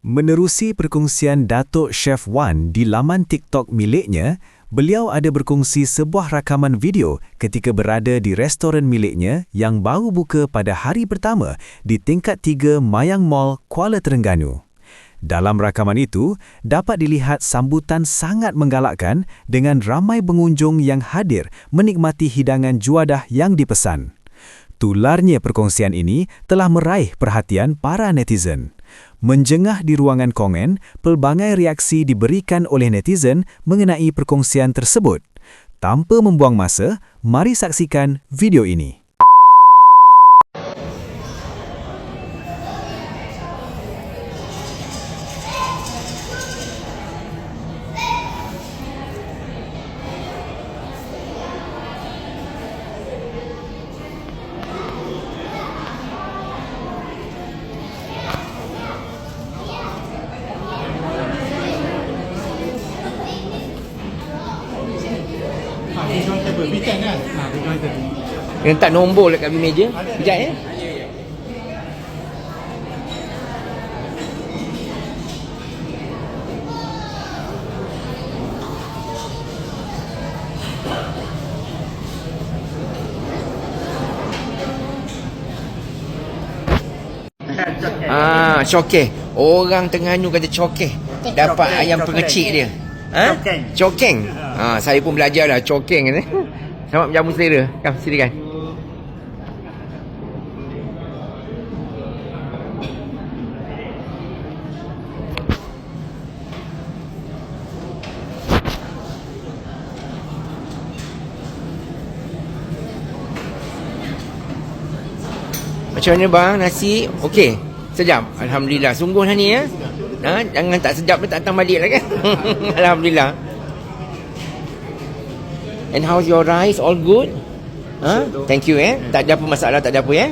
Menerusi perkongsian Datuk Chef Wan di laman TikTok miliknya, beliau ada berkongsi sebuah rakaman video ketika berada di restoran miliknya yang baru buka pada hari pertama di tingkat 3 Mayang Mall, Kuala Terengganu. Dalam rakaman itu, dapat dilihat sambutan sangat menggalakkan dengan ramai pengunjung yang hadir menikmati hidangan juadah yang dipesan. Tularnya perkongsian ini telah meraih perhatian para netizen. Menjengah di ruangan komen, pelbagai reaksi diberikan oleh netizen mengenai perkongsian tersebut. Tanpa membuang masa, mari saksikan video ini. Dia letak nombor dekat meja. Sekejap ya. Cokeh. Orang Terengganu kata cokeh. Dapat ayam pengecik dia. Cokeng. Saya pun belajar dah cokeng ni. Selamat menjamu selera. Kam, silakan. Macam mana bang nasi? Okey. Sedap. Alhamdulillah. Sungguh ni ya. Jangan tak sedap ni tak datang balik lah kan. Alhamdulillah. And how's your rice? All good? Thank you Tak ada apa masalah, tak ada apa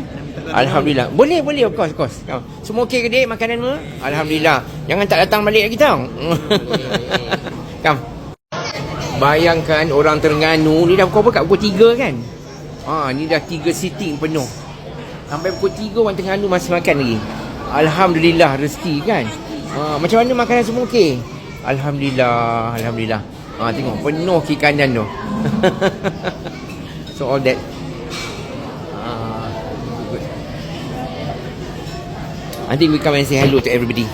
Alhamdulillah. Boleh, of course. Semua okey ke dik makanan semua? Alhamdulillah. Jangan tak datang balik lagi tau. Come. Bayangkan orang Terengganu ni dah pukul kat pukul 3 kan? Ni dah 3 sitting penuh. Sampai pukul 3 orang Terengganu masih makan lagi. Alhamdulillah rezeki kan? Macam mana makanan semua okey? Alhamdulillah. Tengok penuh kiri kanan tu. So all that. Good. I think we come and say hello to everybody.